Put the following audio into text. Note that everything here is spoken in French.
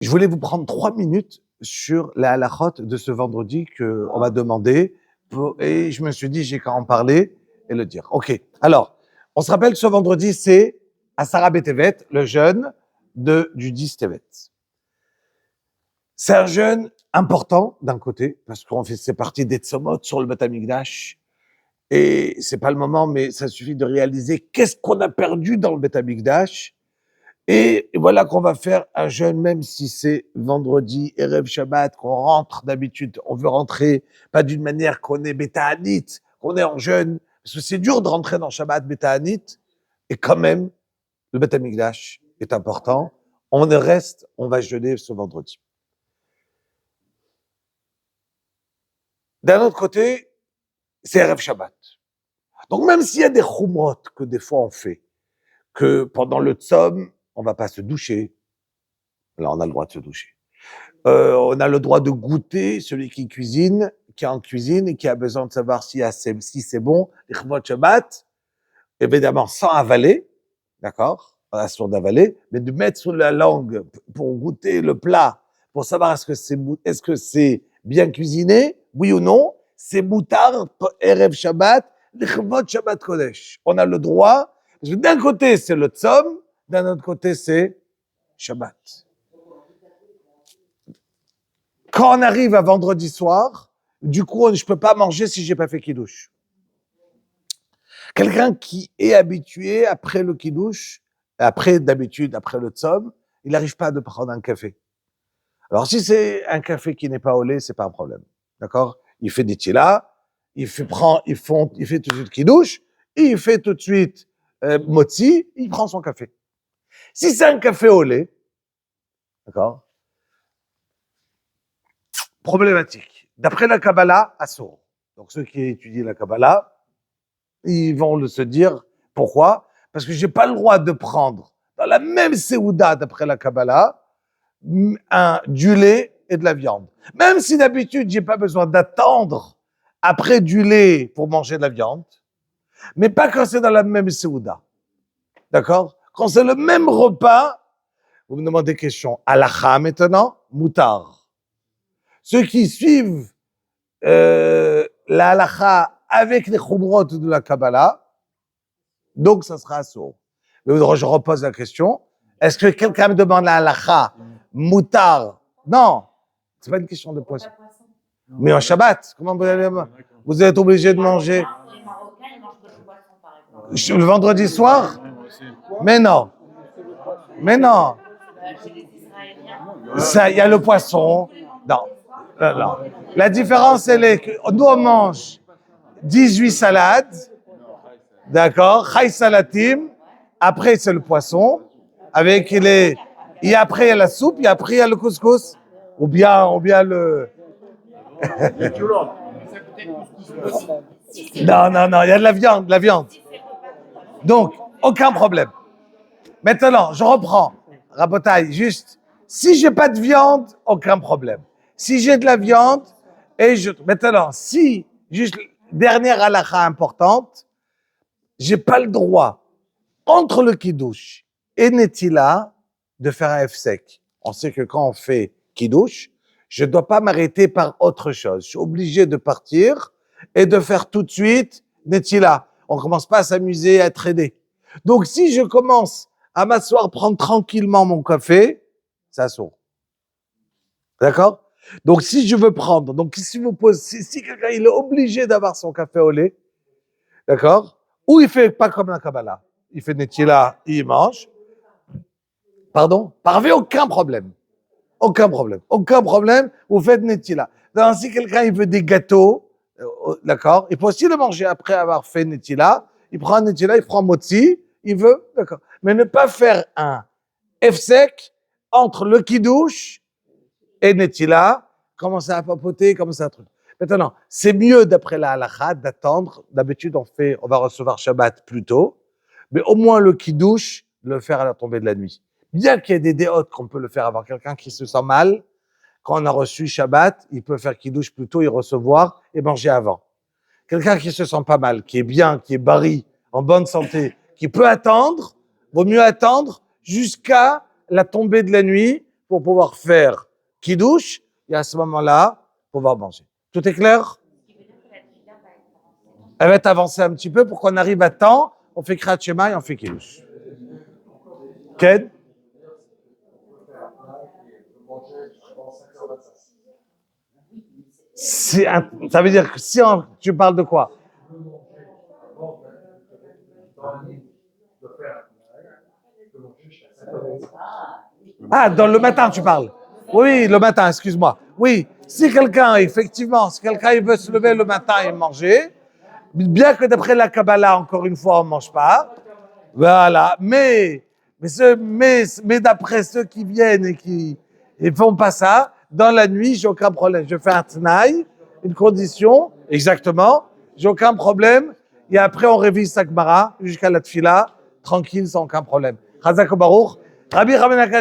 Je voulais vous prendre 3 minutes sur la halachot de ce vendredi qu'on m'a demandé et je me suis dit, j'ai qu'à en parler et le dire. OK. Alors, on se rappelle que ce vendredi, c'est Asara Betevet, le jeûne du 10 Tevet. C'est un jeûne important d'un côté, parce qu'on fait, c'est partie des Tzomot sur le Beth Amikdash. Et c'est pas le moment, mais ça suffit de réaliser qu'est-ce qu'on a perdu dans le Beth Amikdash. Et voilà qu'on va faire un jeûne, même si c'est vendredi, Erev Shabbat, qu'on rentre d'habitude. On veut rentrer, pas d'une manière qu'on est Beta'anit, qu'on est en jeûne, parce que c'est dur de rentrer dans Shabbat Beta'anit. Et quand même, le Beth Amikdash est important. On reste, on va jeûner ce vendredi. D'un autre côté, c'est Erev Shabbat. Donc même s'il y a des chumrot que des fois on fait, que pendant le tzom, on va pas se doucher. Là, on a le droit de se doucher. On a le droit de goûter, celui qui cuisine, qui est en cuisine et qui a besoin de savoir si c'est bon, les chumrot Shabbat, évidemment sans avaler, d'accord, pas sûr d'avaler, mais de mettre sur la langue pour goûter le plat, pour savoir est-ce que c'est bien cuisiné, oui ou non, c'est moutard, Erev Shabbat, l'Chevot Shabbat Kodesh. On a le droit, parce que d'un côté c'est le Tzom, d'un autre côté c'est Shabbat. Quand on arrive à vendredi soir, du coup je peux pas manger si j'ai pas fait Kiddush. Quelqu'un qui est habitué après le Kiddush, après le Tzom, il n'arrive pas à prendre un café. Alors si c'est un café qui n'est pas au lait, c'est pas un problème. D'accord? Il fait des tchila, il fait tout de suite Kiddush, il fait tout de suite motzi, il prend son café. Si c'est un café au lait, d'accord? Problématique. D'après la Kabbalah, assour. Donc ceux qui étudient la Kabbalah, ils vont se dire pourquoi? Parce que j'ai pas le droit de prendre dans la même Seouda d'après la Kabbalah du lait et de la viande. Même si d'habitude j'ai pas besoin d'attendre après du lait pour manger de la viande, mais pas quand c'est dans la même Seouda. D'accord? Quand c'est le même repas, vous me demandez question. Halakha maintenant, moutar. Ceux qui suivent la halakha avec les chumrot de la Kabbalah, donc ça sera assour. Mais je repose la question. Est-ce que quelqu'un me demande la halakha, moutar? Non, c'est pas une question de poisson. Mais en Shabbat, comment vous êtes obligé de manger? Le vendredi soir? Mais non. Mais non. Ça, il y a le poisson. Non. Non. La différence, elle est que nous, on mange 18 salades. D'accord? Chai salatim. Après, c'est le poisson. Avec les, et après, il y a la soupe. Et après, il y a le couscous. Ou bien le, non, il y a de la viande. Donc, aucun problème. Maintenant, je reprends. Rabotaille, juste, si j'ai pas de viande, aucun problème. Si j'ai de la viande, maintenant, si, juste, dernière halakha importante, j'ai pas le droit, entre le kiddush et netila, de faire un F-sec. On sait que quand on fait kiddush, je dois pas m'arrêter par autre chose. Je suis obligé de partir et de faire tout de suite netila. On commence pas à s'amuser, à trader. Donc, si je commence à m'asseoir, prendre tranquillement mon café, ça saute. D'accord? Donc, si je veux prendre, donc si quelqu'un il est obligé d'avoir son café au lait, d'accord? Ou il fait pas comme la Kabbalah, il fait netila, il mange. Pardon? Parfait, aucun problème. Aucun problème, vous faites netila. Donc, si quelqu'un il veut des gâteaux, d'accord? Il peut aussi le manger après avoir fait netila. Il prend netila, il prend motzi, il veut, d'accord. Mais ne pas faire un F-sec entre le kiddush et netila, commencer à papoter, commencer à truc. Maintenant, c'est mieux d'après la halakha d'attendre. D'habitude, on va recevoir Shabbat plus tôt, mais au moins le kiddush, le faire à la tombée de la nuit. Bien qu'il y ait des déotes qu'on peut le faire avoir quelqu'un qui se sent mal, quand on a reçu Shabbat, il peut faire kiddush plus tôt et recevoir et manger avant. Quelqu'un qui se sent pas mal, qui est bien, qui est bari, en bonne santé, qui peut attendre, vaut mieux attendre jusqu'à la tombée de la nuit pour pouvoir faire kiddush et à ce moment-là, pouvoir manger. Tout est clair? Elle va être avancée un petit peu pour qu'on arrive à temps. On fait Kriyat Shema et on fait kiddush. Ken? Ça veut dire que si tu parles de quoi? Ah, dans le matin, tu parles. Oui, le matin, excuse-moi. Oui, si quelqu'un, effectivement, si quelqu'un il veut se lever le matin et manger, bien que d'après la Kabbalah, encore une fois, on ne mange pas. Voilà. Mais d'après ceux qui viennent et qui ne font pas ça, dans la nuit, j'ai aucun problème. Je fais un tnaï, une condition, exactement. J'ai aucun problème. Et après, on révise sa Gemara jusqu'à la tfila, tranquille, sans aucun problème. Chazak Baruch. Rabbi Ramenakash.